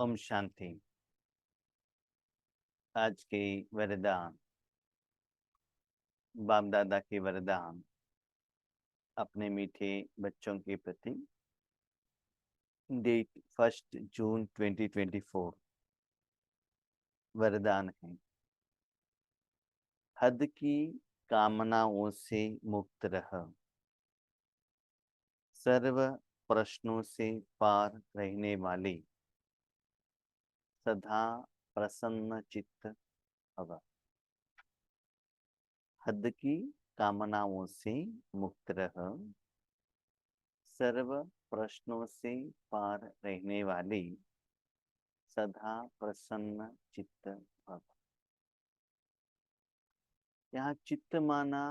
ओम शांति। आज के वरदान, बाप दादा के वरदान अपने मीठे बच्चों के प्रति। डेट 1 जून 2024। वरदान है, हद की कामनाओं से मुक्त रह, सर्व प्रश्नों से पार रहने वाली, सदा प्रसन्न चित्त भव। हद की कामनाओं से मुक्त रह, सर्व प्रश्नों से पार रहने वाली, सदा प्रसन्न चित्त भव। यहाँ चित्त माना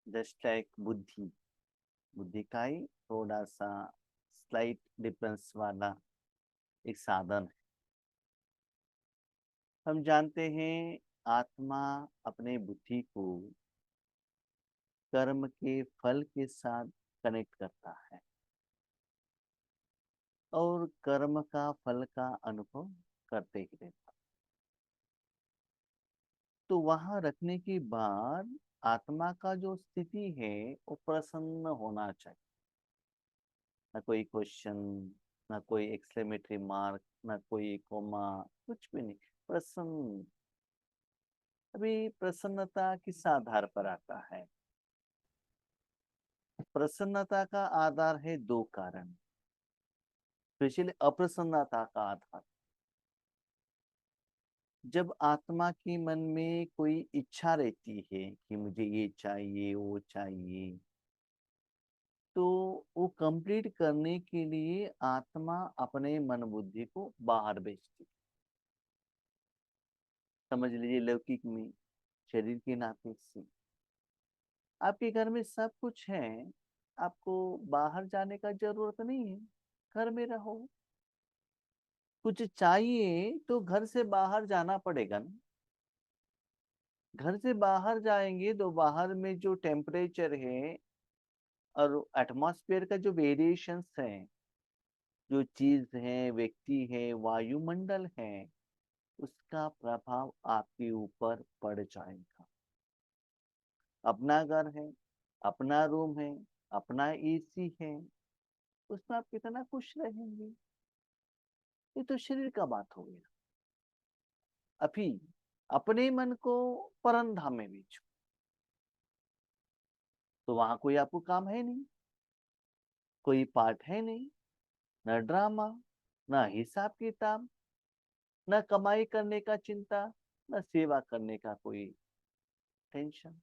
जस्ट लाइक बुद्धि। बुद्धि का ही थोड़ा सा स्लाइट डिफरेंस वाला एक साधन है। हम जानते हैं आत्मा अपने बुद्धि को कर्म के फल के साथ कनेक्ट करता है और कर्म का फल का अनुभव करते ही रहता। तो वहां रखने के बाद आत्मा का जो स्थिति है वो प्रसन्न होना चाहिए। ना कोई क्वेश्चन, ना कोई एक्सक्लेमेटरी मार्क, ना कोई कोमा, कुछ भी नहीं। प्रसन्न। अभी प्रसन्नता किस आधार पर आता है? प्रसन्नता का आधार है दो कारण, स्पेशली अप्रसन्नता का आधार। जब आत्मा के मन में कोई इच्छा रहती है कि मुझे ये चाहिए वो चाहिए, तो वो कंप्लीट करने के लिए आत्मा अपने मन बुद्धि को बाहर भेजती। समझ लीजिए, लौकिक में शरीर के नाते से आपके घर में सब कुछ है, आपको बाहर जाने का जरूरत नहीं है, घर में रहो। कुछ चाहिए तो घर से बाहर जाना पड़ेगा ना। घर से बाहर जाएंगे तो बाहर में जो टेम्परेचर है और एटमॉस्फेयर का जो वेरिएशंस है, जो चीज है, व्यक्ति है, वायुमंडल है, उसका प्रभाव आपके ऊपर पड़ जाएगा। अपना घर है, अपना रूम है, अपना एसी है, उसमें आप कितना खुश रहेंगे? ये तो शरीर का बात हो गया। अभी अपने मन को परम धाम में भेजो, तो वहां कोई आपको काम है नहीं, कोई पाठ है नहीं, न ड्रामा, न हिसाब किताब, न कमाई करने का चिंता, न सेवा करने का कोई टेंशन।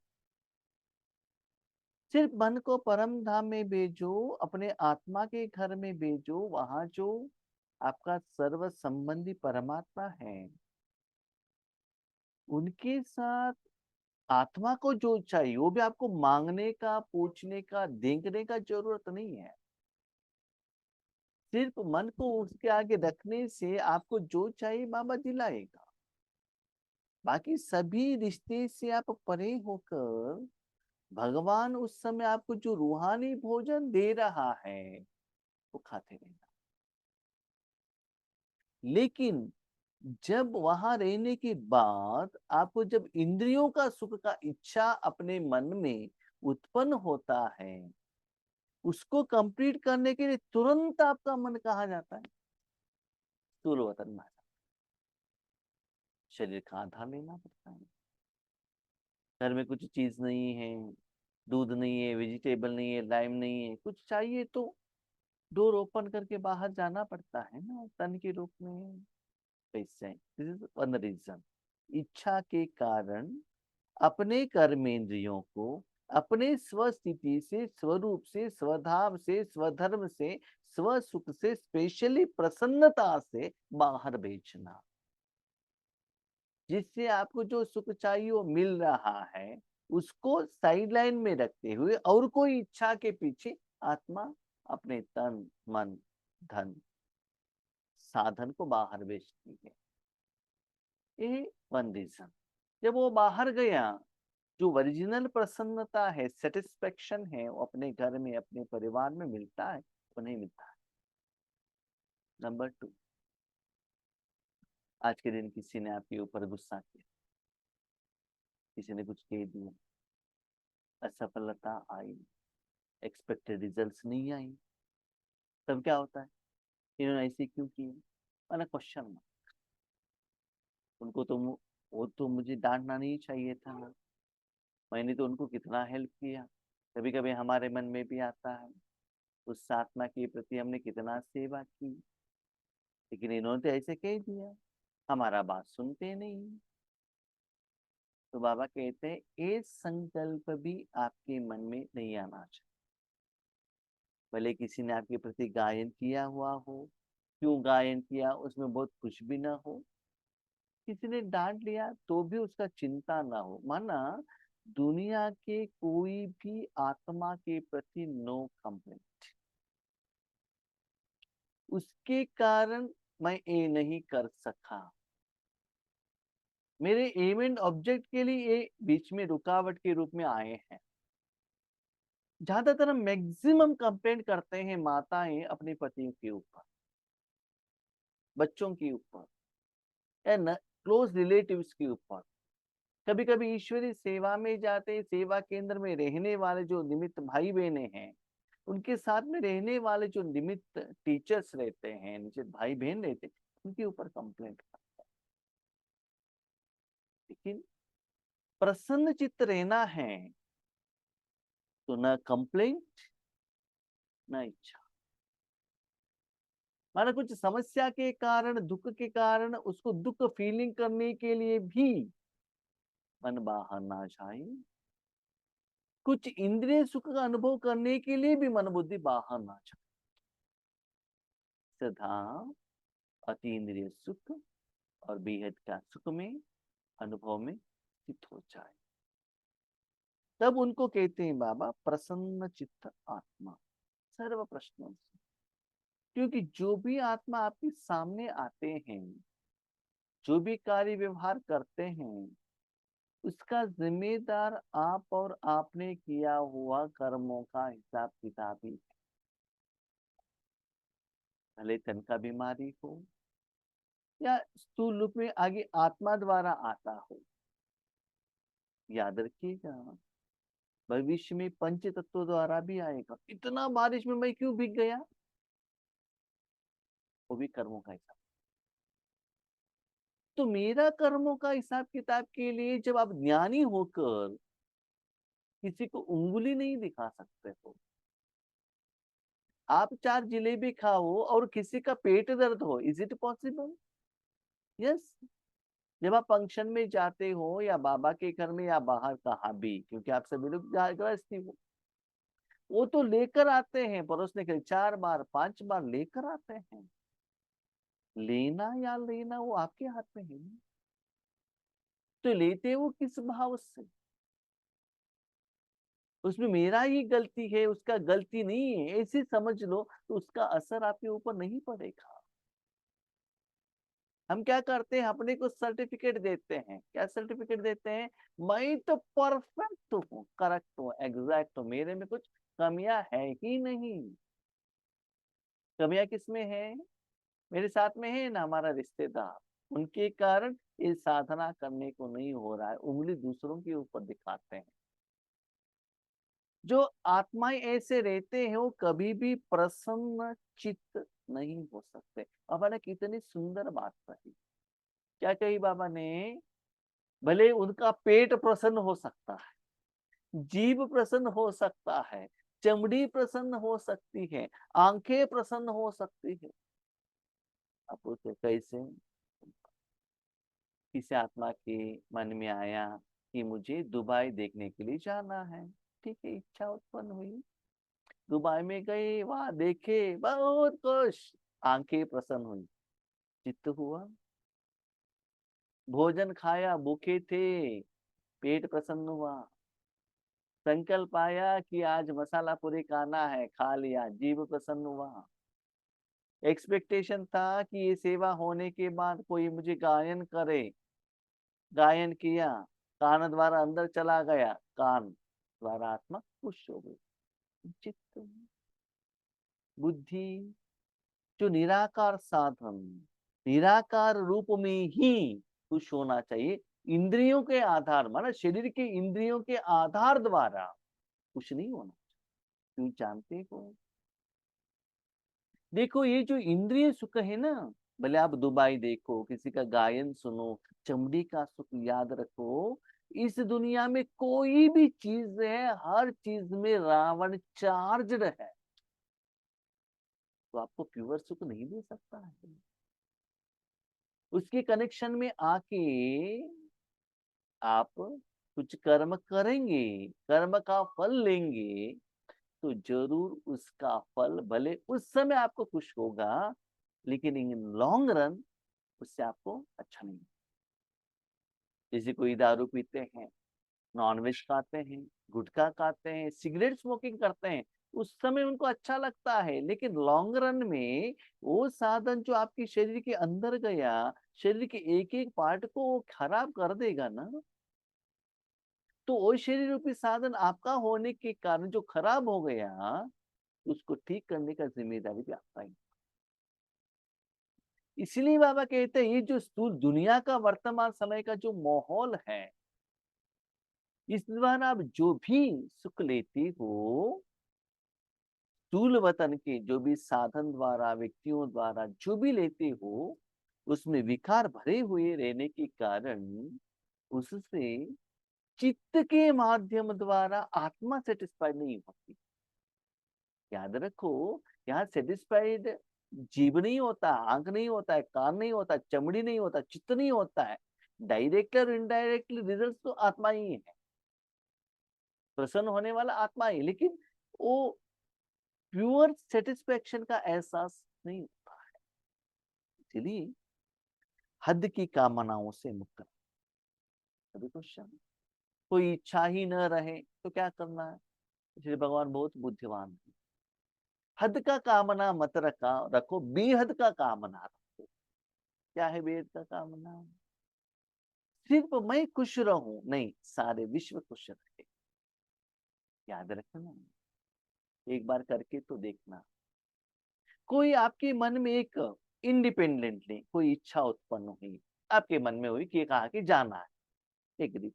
सिर्फ मन को परम धाम में भेजो, अपने आत्मा के घर में भेजो। वहां जो आपका सर्व संबंधी परमात्मा है, उनके साथ आत्मा को जो चाहिए वो भी आपको मांगने का, पूछने का, देखने का जरूरत नहीं है। सिर्फ मन को उसके आगे रखने से आपको जो चाहिए बाबा दिलाएगा। बाकी सभी रिश्ते से आप परे होकर भगवान उस समय आपको जो रूहानी भोजन दे रहा है वो खाते रहना। लेकिन जब वहां रहने के बाद आपको जब इंद्रियों का सुख का इच्छा अपने मन में उत्पन्न होता है, उसको कंप्लीट करने के लिए तुरंत आपका मन कहा जाता है? स्थूल वतन में। शरीर का आधार लेना पड़ता है। घर में कुछ चीज नहीं है, दूध नहीं है, वेजिटेबल नहीं है, लाइम नहीं है, कुछ चाहिए तो डोर ओपन करके बाहर जाना पड़ता है ना, तन के रूप में। पैसे, दिस इज वन रीजन। इच्छा के कारण अपने कर्मेंद्रियों को अपने स्वस्थिति से, स्वरूप से, स्वधाम से, स्वधर्म से, स्वसुख से, स्पेशली प्रसन्नता से बाहर भेजना। जिससे आपको जो सुख चाहिए वो मिल रहा है, उसको साइडलाइन में रखते हुए और कोई इच्छा के पीछे आत्मा अपने तन, मन, धन, साधन को बाहर भेजती है। ये वन रीजन। जब वो बाहर गया, जो ओरिजिनल प्रसन्नता है, सेटिस्फेक्शन है, वो अपने घर में, अपने परिवार में मिलता है, वो नहीं मिलता है। नंबर 2, आज के दिन किसी ने आपके ऊपर गुस्सा किया, किसी ने कुछ कह दिया, असफलता आई, एक्सपेक्टेड रिजल्ट्स नहीं आई, तब क्या होता है, इन्होंने ऐसे क्यों किए, मैंने क्वेश्चन मार्क। उनको तो वो तो मुझे डांटना नहीं चाहिए था, मैंने तो उनको कितना हेल्प किया। कभी कभी हमारे मन में भी आता है, उस आत्मा के प्रति हमने कितना सेवा की, लेकिन इन्होंने तो ऐसे कह दिया, हमारा बात सुनते नहीं। तो बाबा कहते हैं ये संकल्प भी आपके मन में नहीं आना चाहिए। भले किसी ने आपके प्रति गायन किया हुआ हो, क्यों गायन किया उसमें बहुत कुछ भी ना हो, किसी ने डांट लिया तो भी उसका चिंता ना हो। माना दुनिया के कोई भी आत्मा के प्रति नो कंप्लेंट, उसके कारण मैं ये नहीं कर सका, मेरे एम एंड ऑब्जेक्ट के लिए ये बीच में रुकावट के रूप में आए हैं। ज्यादातर हम मैक्सिमम कंप्लेंट करते हैं माताएं अपने पतियों के ऊपर, बच्चों के ऊपर, या क्लोज रिलेटिव्स के ऊपर। कभी कभी ईश्वरीय सेवा में जाते, सेवा केंद्र में रहने वाले जो निमित्त भाई बहने हैं, उनके साथ में रहने वाले जो निमित्त टीचर्स रहते हैं, निश्चित भाई बहन रहते हैं, उनके ऊपर कंप्लेंट करते हैं। लेकिन प्रसन्न चित्त रहना है तो न कंप्लेंट न इच्छा। माना कुछ समस्या के कारण, दुख के कारण, उसको दुख फीलिंग करने के लिए भी मन बाहर ना जाए, कुछ इंद्रिय सुख का अनुभव करने के लिए भी मन बुद्धि बाहर ना जाए, सदा अति इंद्रिय सुख और बेहद का सुख में अनुभव में स्थित हो जाए, तब उनको कहते हैं बाबा प्रसन्न चित्त आत्मा सर्व प्रश्नों से। क्योंकि जो भी आत्मा आपके सामने आते हैं, जो भी कार्य व्यवहार करते हैं, उसका जिम्मेदार आप और आपने किया हुआ कर्मों का हिसाब किताब ही है। भले तन का बीमारी हो या स्थूल रूप में आगे आत्मा द्वारा आता हो, याद रखिएगा भविष्य में पंच तत्व द्वारा भी आएगा। इतना बारिश में मैं क्यों भीग गया, वो भी कर्मों का हिसाब। तो मेरा कर्मों का हिसाब किताब के लिए जब आप ज्ञानी होकर किसी को उंगली नहीं दिखा सकते हो, आप 4 जलेबी खाओ और किसी का पेट दर्द हो, इज इट पॉसिबल? यस। जब आप फंक्शन में जाते हो या बाबा के घर में या बाहर कहाँ भी, क्योंकि आप सभी लोग गृहस्थी हो, वो तो लेकर आते हैं परोसने के लिए, 4 बार 5 बार लेकर आते हैं। लेना या लेना वो आपके हाथ में है ना। तो लेते वो किस भाव से, उसमें मेरा ही गलती है, उसका गलती नहीं है, ऐसे समझ लो, तो उसका असर आपके ऊपर नहीं पड़ेगा। हम क्या करते हैं, अपने को सर्टिफिकेट देते हैं, क्या सर्टिफिकेट देते हैं, मैं तो परफेक्ट हूँ, करेक्ट हूँ, एग्जैक्ट हूँ, मेरे में कुछ कमियां है ही नहीं। कमियां किसमें है, मेरे साथ में है ना हमारा रिश्तेदार, उनके कारण ये साधना करने को नहीं हो रहा है, उंगली दूसरों के ऊपर दिखाते हैं। जो आत्माएं ऐसे रहते हैं वो कभी भी प्रसन्न चित्त नहीं हो सकते। बाबा ने कितनी सुंदर बात कही, क्या कही बाबा ने, भले उनका पेट प्रसन्न हो सकता है, जीभ प्रसन्न हो सकता है, चमड़ी प्रसन्न हो सकती है, आंखें प्रसन्न हो सकती है, अब उसे कैसे, किसी आत्मा के मन में आया कि मुझे दुबई देखने के लिए जाना है, ठीक है, इच्छा उत्पन्न हुई, दुबई में गए, वहां देखे बहुत खुश, आंखें प्रसन्न हुई, चित्त हुआ, भोजन खाया, भूखे थे, पेट प्रसन्न हुआ, संकल्प आया कि आज मसाला पूरी खाना है, खा लिया, जीव प्रसन्न हुआ, एक्सपेक्टेशन था कि ये सेवा होने के बाद कोई मुझे गायन करे, गायन किया, कान द्वारा अंदर चला गया, कान द्वारा आत्मा खुश हो गई, चित्त, बुद्धि, जो निराकार साधन, निराकार रूप में ही खुश होना चाहिए। इंद्रियों के आधार, माना शरीर के इंद्रियों के आधार द्वारा खुश नहीं होना। क्यों जानते हो? देखो ये जो इंद्रिय सुख है ना, भले आप दुबई देखो, किसी का गायन सुनो, चमड़ी का सुख याद रखो, इस दुनिया में कोई भी चीज है, हर चीज में रावण चार्जड है, तो आपको प्योर सुख नहीं दे सकता है। उसके कनेक्शन में आके आप कुछ कर्म करेंगे, कर्म का फल लेंगे, तो जरूर उसका फल भले उस समय आपको खुश होगा, लेकिन इन लॉन्ग रन उससे आपको अच्छा नहीं। जैसे कोई दारू पीते हैं, नॉनवेज खाते हैं, गुटखा खाते हैं, सिगरेट स्मोकिंग करते हैं, उस समय उनको अच्छा लगता है, लेकिन लॉन्ग रन में वो साधन जो आपके शरीर के अंदर गया, शरीर के एक एक पार्ट को वो खराब कर देगा ना। तो वो शरीर रूपी साधन आपका होने के कारण जो खराब हो गया, उसको ठीक करने का जिम्मेदारी भी आपका ही। इसलिए बाबा कहते हैं ये जो स्थूल दुनिया का वर्तमान समय का जो माहौल है, इस द्वारा आप जो भी सुख लेते हो, स्थूल वतन के जो भी साधन द्वारा, व्यक्तियों द्वारा जो भी लेते हो, उसमें विकार भरे हुए रहने के कारण उससे चित्त के माध्यम द्वारा आत्मा सेटिस्फाइड नहीं होती। याद रखो, यहाँ सेटिस्फाइड जीव नहीं होता, आंख नहीं होता है, कान नहीं होता, चमड़ी नहीं होता, चित्त नहीं होता है। डायरेक्टली और इनडायरेक्टली रिजल्ट तो आत्मा ही है, प्रसन्न होने वाला आत्मा ही, लेकिन वो प्योर सेटिस्फेक्शन का एहसास नहीं होता है। इसलिए हद की कामनाओं से मुक्त रहो। अभी क्वेश्चन, कोई इच्छा ही न रहे तो क्या करना है? इसलिए भगवान बहुत बुद्धिमान है। हद का कामना मत रखो, बेहद का कामना रखो। क्या है बेहद का कामना? सिर्फ मैं खुश रहूं नहीं, सारे विश्व खुश रहे। याद रखना, एक बार करके तो देखना। कोई आपके मन में एक इंडिपेंडेंटली कोई इच्छा उत्पन्न हुई, आपके मन में हुई कि कहा कि जाना है, एग्री।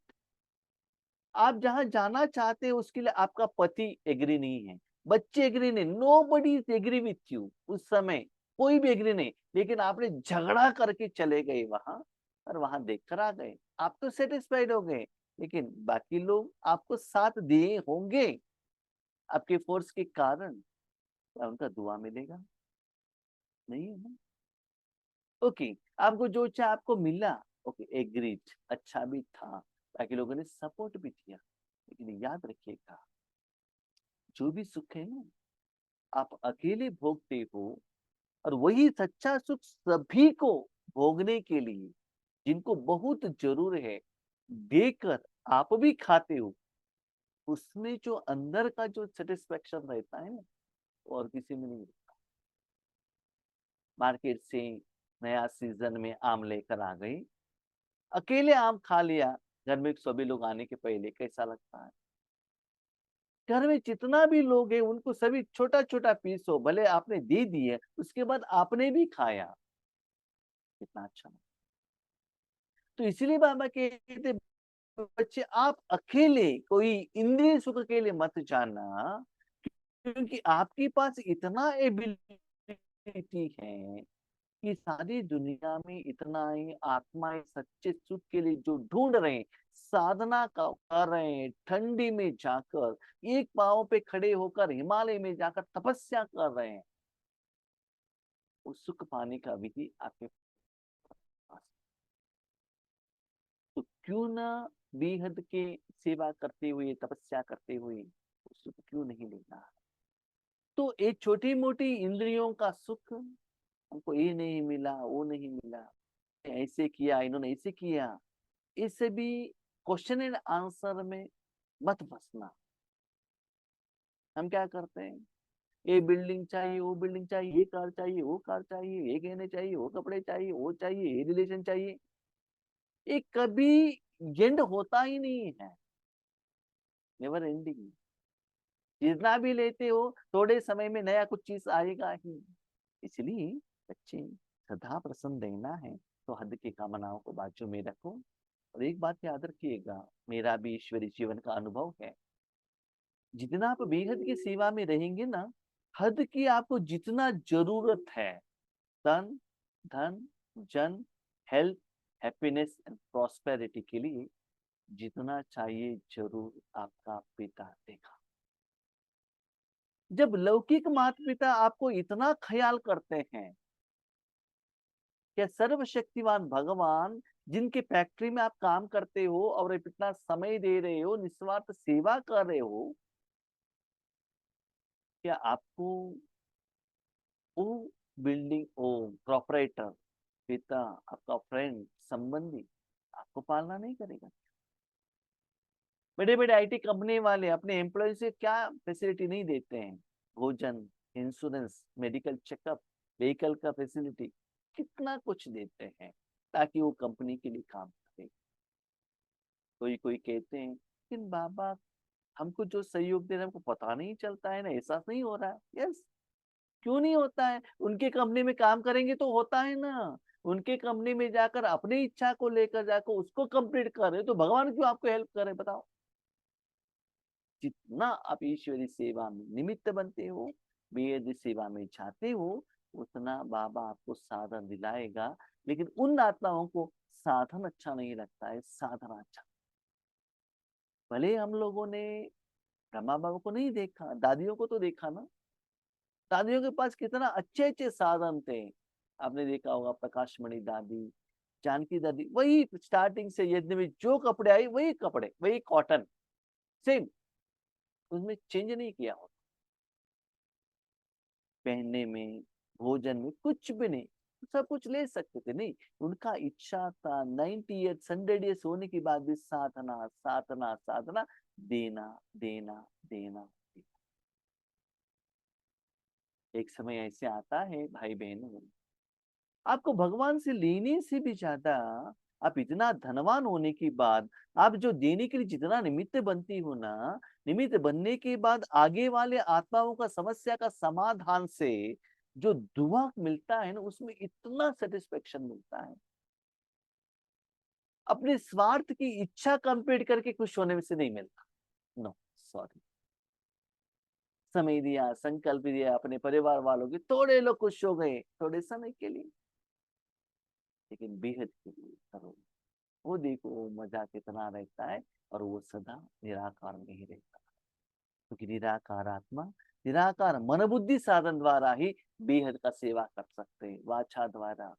आप जहां जाना चाहते हैं उसके लिए आपका पति एग्री नहीं है, बच्चे एग्री नहीं, nobody is agree with you, उस समय कोई भी एग्री नहीं, लेकिन आपने झगड़ा करके चले गए वहां, और वहां देखकर आ गए, आप तो सेटिस्फाइड हो गए, लेकिन बाकी लोग आपको साथ दिए होंगे आपके फोर्स के कारण, क्या उनका दुआ मिलेगा? नहीं है ना। ओके, आपको जो चाहे आपको मिला, ओके एग्रीड, अच्छा भी था, बाकी लोगों ने सपोर्ट भी किया, लेकिन याद रखिएगा, जो भी सुख है ना, आप अकेले भोगते हो, और वही सच्चा सुख सभी को भोगने के लिए, जिनको बहुत जरूर है, देकर आप भी खाते हो, उसमें जो अंदर का जो सेटिस्फेक्शन रहता है ना, वो और किसी में नहीं रहता। मार्केट से नया सीजन में आम लेकर आ गई, अकेले आम खा लिया, घर में सभी लोग आने के पहले, कैसा लगता है? घर में जितना भी लोग हैं उनको सभी छोटा छोटा पीस हो, भले आपने दे दिए, उसके बाद आपने भी खाया, कितना अच्छा। तो इसीलिए बाबा कहते, बच्चे आप अकेले कोई इंद्रिय सुख के लिए मत जाना, क्योंकि आपके पास इतना एबिलिटी है कि सारी दुनिया में इतना ही आत्माएं सच्चे सुख के लिए जो ढूंढ रहे हैं, साधना कर रहे हैं, ठंडी में जाकर, एक पांव पे खड़े होकर हिमालय में जाकर तपस्या कर रहे हैं, उस सुख पाने का विधि आपके पास। तो क्यों ना बेहद के सेवा करते हुए, तपस्या करते हुए उस सुख क्यों नहीं लेना? तो एक छोटी मोटी इंद्रियों का सुख, हमको ये नहीं मिला, वो नहीं मिला, ऐसे किया, इन्होंने ऐसे किया, इससे भी क्वेश्चन एंड आंसर में मत फंसना। हम क्या करते हैं, ये बिल्डिंग चाहिए, वो बिल्डिंग चाहिए, ये कार चाहिए, वो कार चाहिए, ये गहने चाहिए, वो कपड़े चाहिए, वो चाहिए, ये रिलेशन चाहिए, ये कभी एंड होता ही नहीं है, नेवर एंडिंग। जितना भी लेते हो थोड़े समय में नया कुछ चीज आएगा ही। इसलिए बच्चे सदा प्रसन्न रहना है तो हद की कामनाओं को बाजू में रखो। और एक बात याद रखिएगा, मेरा भी ईश्वरीय जीवन का अनुभव है, जितना आप बेहद की सेवा में रहेंगे ना, हद की आपको जितना जरूरत है, तन, धन, जन, हेल्थ, हैप्पीनेस एंड प्रॉस्पेरिटी के लिए, जितना चाहिए जरूर आपका पिता देगा। जब लौकिक माता पिता आपको इतना ख्याल करते हैं, क्या सर्वशक्तिमान भगवान जिनके फैक्ट्री में आप काम करते हो और इतना समय दे रहे हो, निस्वार्थ सेवा कर रहे हो, क्या आपको वो बिल्डिंग, ओ प्रोपराइटर, पिता, आपका फ्रेंड, संबंधी आपको पालना नहीं करेगा? बड़े बड़े आईटी कंपनी वाले अपने एम्प्लॉय से क्या फैसिलिटी नहीं देते हैं? भोजन, इंश्योरेंस, मेडिकल चेकअप, व्हीकल का फैसिलिटी, कितना कुछ देते हैं ताकि वो कंपनी के लिए काम करे। कोई कोई कहते हैं लेकिन बाबा हमको जो सहयोग दे रहे हैं हमको पता नहीं चलता है ना, एहसास नहीं हो रहा है। यस, क्यों नहीं होता है? उनके कंपनी में काम करेंगे तो होता है ना। उनके कंपनी में जाकर अपनी इच्छा को लेकर जाकर उसको कंप्लीट कर रहे, तो भगवान क्यों आपको हेल्प करे बताओ? जितना आप ईश्वरी सेवा में निमित्त बनते हो, वेद सेवा में जाते हो, उतना बाबा आपको साधन दिलाएगा। लेकिन उन आत्माओं को साधन अच्छा नहीं लगता है, साधना अच्छा। भले हम लोगों ने ब्रह्मा बाबा को नहीं देखा, दादियों को तो देखा ना। दादियों के पास कितना अच्छे अच्छे साधन थे। आपने देखा होगा प्रकाश मणि दादी, जानकी दादी, वही स्टार्टिंग से यज्ञ में जो कपड़े आई वही कपड़े, वही कॉटन, सेम, उसमें चेंज नहीं किया होता। पहनने में, भोजन में कुछ भी नहीं, सब कुछ ले सकते थे। नहीं, उनका इच्छा था 90 ईयर्स 100 ईयर्स होने के बाद भी साधना साधना साधना, देना देना देना। एक समय ऐसे आता है भाई बहनों, आपको भगवान से लेने से भी ज्यादा, आप इतना धनवान होने के बाद, आप जो देने के लिए जितना निमित्त बनती हो ना, निमित्त बनने के बाद आगे वाले आत्माओं का समस्या का समाधान से जो दुआ मिलता है ना, उसमें इतना सेटिस्फेक्शन मिलता है। अपने स्वार्थ की इच्छा कंप्लीट करके खुश होने में से नहीं मिलता। No, sorry. समय दिया, संकल्प दिया अपने परिवार वालों के, थोड़े लोग खुश हो गए थोड़े समय के लिए, लेकिन बेहद के लिए करो। वो देखो मजा कितना रहता है, और वो सदा निराकार में ही रहता है। क्योंकि निराकार आत्मा, निराकार मन बुद्धि साधन द्वारा ही बेहद का सेवा कर सकते हैं। वाचा द्वारा,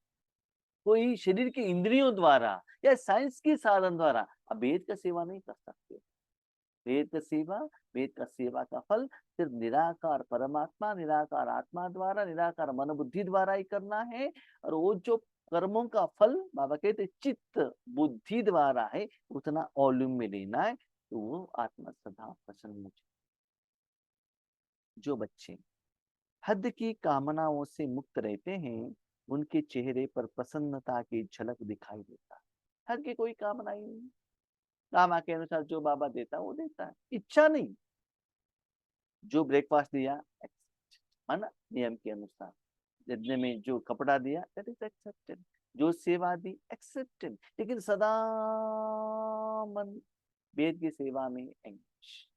कोई शरीर के इंद्रियों द्वारा या साइंस की साधन द्वारा आप वेद का सेवा नहीं कर सकते। वेद का सेवा, वेद का सेवा का फल सिर्फ निराकार परमात्मा, निराकार आत्मा द्वारा, निराकार मन बुद्धि द्वारा ही करना है। और वो जो कर्मों का फल बाबा कहते चित्त बुद्धि द्वारा है, उतना वॉल्यूम में लेना है, तो वो आत्मा सदा प्रसन्न हो। जो बच्चे हद की कामनाओं से मुक्त रहते हैं, उनके चेहरे पर प्रसन्नता की झलक दिखाई देता है। हद की कोई कामना ही नहीं, कामा के अनुसार जो बाबा देता है वो देता है, इच्छा नहीं। जो ब्रेकफास्ट दिया है ना, नियम के अनुसार, यज्ञ में जो कपड़ा दिया दैट इज एक्सेप्टेड, जो सेवा दी एक्सेप्टेड, लेकिन सदा मन वेद की सेवा में एंगेज,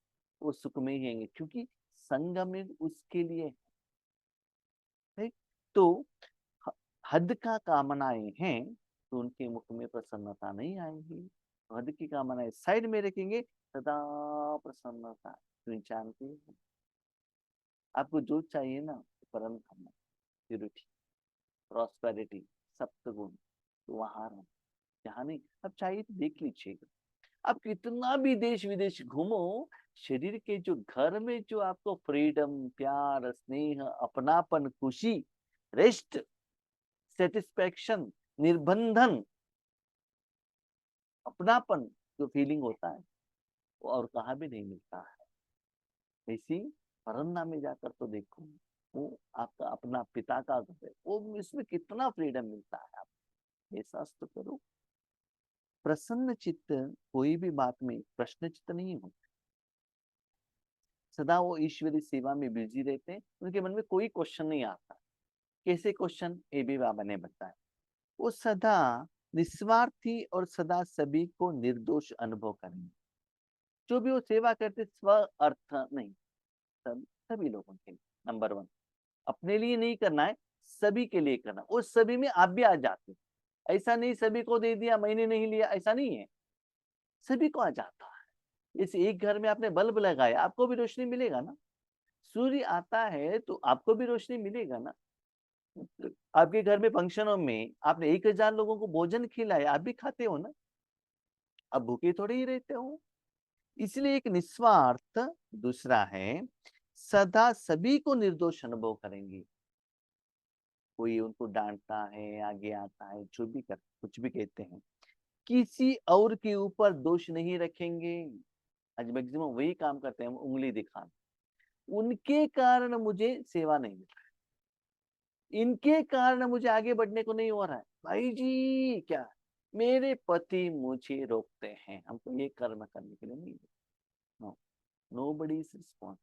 वो सुख में ही एंगेज, क्योंकि संगम में उसके लिए है। तो हद का कामनाएं हैं तो उनके मुख में प्रसन्नता नहीं आएगी। हद की कामनाएं साइड में रखेंगे, सदा प्रसन्नता। तो जानते हैं, आपको जो चाहिए ना, परम धर्म, प्यूरिटी, प्रॉस्पेरिटी, सप्तगुण, तो वहां रहो। यहाँ नहीं, अब चाहिए तो देख लीजिएगा। आप कितना भी देश विदेश घूमो, शरीर के जो घर में जो आपको फ्रीडम, प्यार, स्नेह, अपनापन, खुशी, रेस्ट, सेटिस्फेक्शन, निर्बंधन, अपनापन जो फीलिंग होता है, वो और कहाँ भी नहीं मिलता है। इसी परन्ना में जाकर तो देखो, वो आपका अपना पिता का घर है, वो इसमें कितना फ्रीडम मिलता है। आप एहसास तो करो। प्रसन्न चित्त कोई भी बात में प्रश्न चित्त नहीं हो, सदा वो ईश्वरी सेवा में बिजी रहते हैं, उनके मन में कोई क्वेश्चन नहीं आता। कैसे क्वेश्चन, ये भी बाबा ने बताया। वो सदा निस्वार्थी और सदा सभी को निर्दोष अनुभव करेंगे। जो भी वो सेवा करते स्व अर्थ नहीं, सभी लोगों के लिए। नंबर 1, अपने लिए नहीं करना है, सभी के लिए करना। उस सभी में आप भी आ जाते हो। ऐसा नहीं सभी को दे दिया मैंने नहीं लिया, ऐसा नहीं है, सभी को आ जाता है। इस एक घर में आपने बल्ब लगाया, आपको भी रोशनी मिलेगा ना। सूर्य आता है तो आपको भी रोशनी मिलेगा ना। आपके घर में फंक्शनों में आपने 1000 लोगों को भोजन खिलाया, आप भी खाते हो ना, अब भूखे थोड़े ही रहते हो। इसलिए एक निस्वार्थ, दूसरा है सदा सभी को निर्दोष अनुभव करेंगे। कोई उनको डांटता है, आगे आता है, जो भी कर कुछ भी कहते हैं, किसी और के ऊपर दोष नहीं रखेंगे। आज मैक्सिमम वही काम करते हैं, हम उंगली दिखाना। उनके कारण मुझे सेवा नहीं मिल रहा है, इनके कारण मुझे आगे बढ़ने को नहीं हो रहा है। भाई जी क्या, मेरे पति मुझे रोकते हैं, हमको ये कर्म करने के लिए नहीं। नो, नोबडी इज रिस्पॉन्सिबल,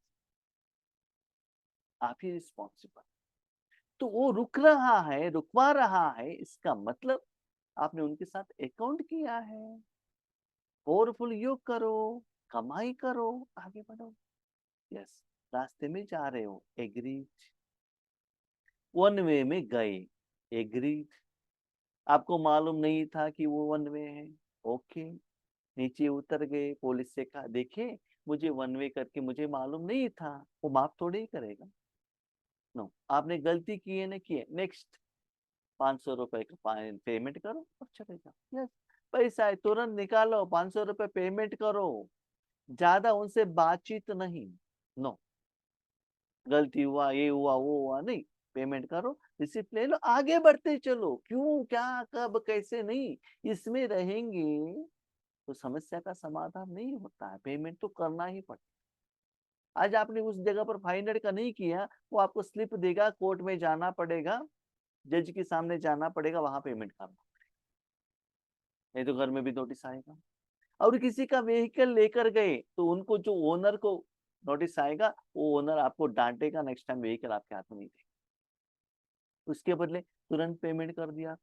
आप ही रिस्पॉन्सिबल। तो वो रुक रहा है, रुकवा रहा है, इसका मतलब आपने उनके साथ अकाउंट किया है। पावरफुल योग करो, कमाई करो, आगे बढ़ो। यस, रास्ते में जा रहे हो, एग्रीड। वन वे में गए, एग्रीड। आपको मालूम नहीं था कि वो वन वे है, ओके। नीचे उतर गए, पुलिस से कहा देखिए मुझे वन वे करके मुझे मालूम नहीं था, वो माफ थोड़े ही करेगा। नो, आपने गलती की है ना, की है, नेक्स्ट 500 रुपए का पेमेंट करो और चले जाओ। यस, पैसा है तुरंत निकालो, 500 रुपए पेमेंट करो, ज्यादा उनसे बातचीत नहीं। नो, गलती हुआ, ये हुआ, वो हुआ, नहीं, पेमेंट करो, रिसिप्ट ले लो, आगे बढ़ते चलो। क्यों, क्या, कब, कैसे नहीं, इसमें रहेंगे तो समस्या का समाधान नहीं होता है। पेमेंट तो करना ही पड़ता है। आज आपने उस जगह पर 500 का नहीं किया, वो आपको स्लिप देगा, कोर्ट में जाना पड़ेगा, जज के सामने जाना पड़ेगा, वहां पेमेंट करना, नहीं तो घर में भी नोटिस आएगा। और किसी का व्हीकल लेकर गए तो उनको, जो ओनर को नोटिस आएगा, वो ओनर आपको डांटेगा, नेक्स्ट टाइम व्हीकल आपके हाथ में नहीं देगा। उसके बदले तुरंत पेमेंट कर दिया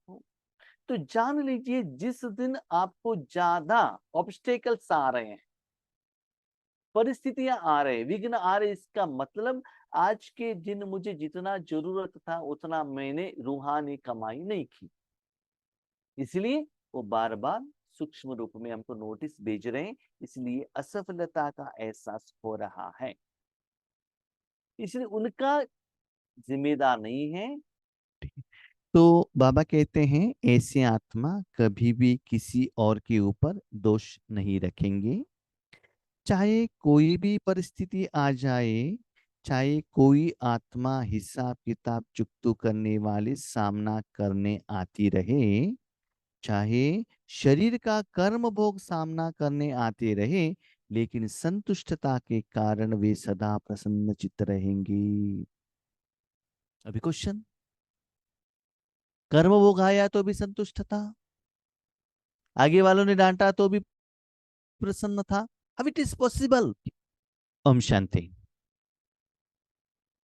तो जान लीजिए, जिस दिन आपको ज्यादा ऑब्स्टेकल्स आ रहे हैं, परिस्थितियां आ रहे, विघ्न आ रहे, इसका मतलब आज के दिन मुझे जितना जरूरत था उतना मैंने रूहानी कमाई नहीं की। इसलिए वो बार बार सूक्ष्म रूप में हमको नोटिस भेज रहे हैं, इसलिए असफलता का एहसास हो रहा है। इसलिए उनका जिम्मेदार नहीं है। तो बाबा कहते हैं ऐसे आत्मा कभी भी किसी और के ऊपर दोष नहीं रखेंगे। चाहे कोई भी परिस्थिति आ जाए, चाहे कोई आत्मा हिसाब किताब चुकतू करने वाले सामना करने आती रहे, चाहे शरीर का कर्म भोग सामना करने आते रहे, लेकिन संतुष्टता के कारण वे सदा प्रसन्न चित्त रहेंगी। अभी क्वेश्चन, कर्म भोग आया तो भी संतुष्ट था, आगे वालों ने डांटा तो भी प्रसन्न था। अब इट इज पॉसिबल। ओम शांति।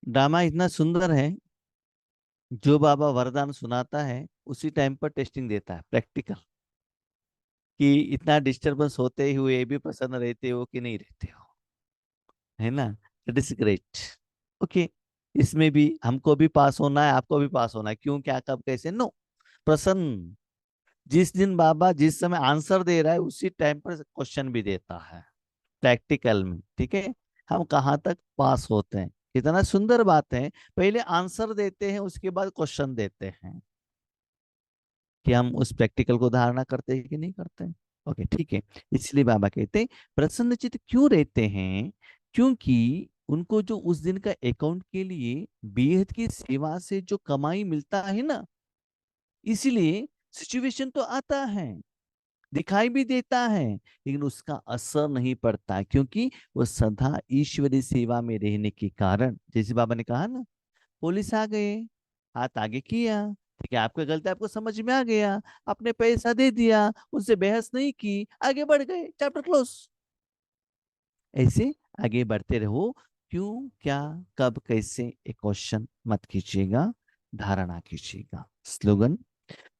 ड्रामा इतना सुंदर है, जो बाबा वरदान सुनाता है उसी टाइम पर टेस्टिंग देता है, प्रैक्टिकल, कि इतना डिस्टरबेंस होते हुए भी प्रसन्न रहते हो कि नहीं रहते हो, है ना। It is great. ओके, इसमें भी हमको भी पास होना है, आपको भी पास होना है। क्यों, क्या, कब, कैसे, नो, प्रसन्न। जिस दिन बाबा जिस समय आंसर दे रहा है उसी टाइम पर क्वेश्चन भी देता है, प्रैक्टिकल में। ठीक है, हम कहाँ तक पास होते हैं, कितना सुंदर बात है। पहले आंसर देते हैं, उसके बाद क्वेश्चन देते हैं, कि हम उस प्रैक्टिकल को धारणा करते हैं कि नहीं करते हैं। ओके, ठीक है। इसलिए बाबा कहते हैं प्रसन्नचित क्यों रहते हैं, क्योंकि उनको जो उस दिन का अकाउंट के लिए बेहद की सेवा से जो कमाई मिलता है ना, इसीलिए सिचुएशन तो आता है, दिखाई भी देता है, लेकिन उसका असर नहीं पड़ता, क्योंकि वो सदा ईश्वरीय सेवा में रहने के कारण। जैसे बाबा ने कहा ना, पुलिस आ गए, हाथ आगे किया, ठीक है, आपका गलती आपको समझ में आ गया, आपने पैसा दे दिया, उनसे बहस नहीं की, आगे बढ़ गए, चैप्टर क्लोज। ऐसे आगे बढ़ते रहो। क्यों, क्या, कब, कैसे एक क्वेश्चन मत कीजिएगा, धारणा कीजिएगा। स्लोगन,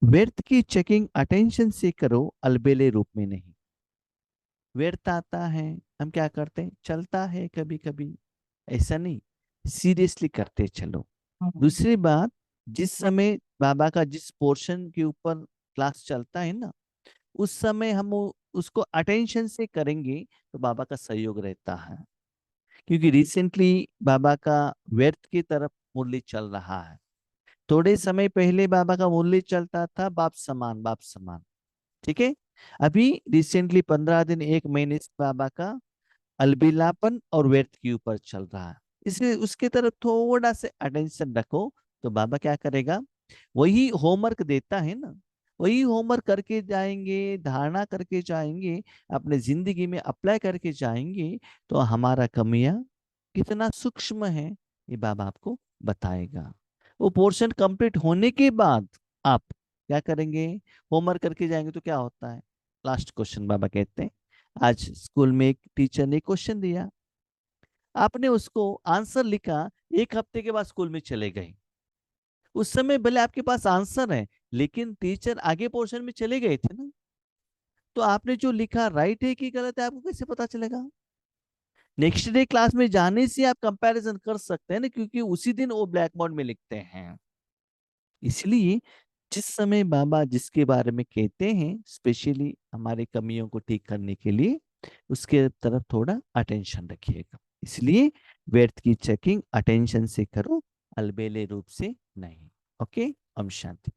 व्यर्थ की चेकिंग अटेंशन से करो, अलबेले रूप में नहीं। व्यर्थ आता है, हम क्या करते हैं, चलता है कभी कभी, ऐसा नहीं, सीरियसली करते चलो। दूसरी बात, जिस समय बाबा का जिस पोर्शन के ऊपर क्लास चलता है ना, उस समय हम उसको अटेंशन से करेंगे तो बाबा का सहयोग रहता है। क्योंकि रिसेंटली बाबा का व्यर्थ की तरफ मुरली चल रहा है। थोड़े समय पहले बाबा का मुरली चलता था बाप समान बाप समान, ठीक है। अभी रिसेंटली 15 दिन 1 महीने से बाबा का अलबेलापन और व्यर्थ के ऊपर चल रहा है। इसलिए उसके तरफ थोड़ा से अटेंशन रखो, तो बाबा क्या करेगा, वही होमवर्क देता है ना, वही होमवर्क करके जाएंगे, धारणा करके जाएंगे, अपने जिंदगी में अप्लाई करके जाएंगे, तो हमारा कमियां कितना सूक्ष्म है ये बाबा आपको बताएगा। वो पोर्शन कंप्लीट होने के बाद आप क्या करेंगे, होमवर्क करके जाएंगे तो क्या होता है, लास्ट क्वेश्चन बाबा कहते हैं, आज स्कूल में एक टीचर ने क्वेश्चन दिया, आपने उसको आंसर लिखा, 1 हफ्ते के बाद स्कूल में चले गए। उस समय भले आपके पास आंसर है, लेकिन टीचर आगे पोर्शन में चले गए थे ना, तो आपने जो लिखा राइट है कि गलत है, आपको कैसे पता चलेगा। नेक्स्ट डे क्लास में जाने से आप कंपैरिजन कर सकते हैं ना, क्योंकि उसी दिन वो ब्लैक बोर्ड में लिखते हैं। इसलिए जिस समय बाबा जिसके बारे में कहते हैं, स्पेशली हमारे कमियों को ठीक करने के लिए, उसके तरफ थोड़ा अटेंशन रखिएगा। इसलिए व्यर्थ की चेकिंग अटेंशन से करो, अलबेले रूप से नहीं। ओके, ओम शांति।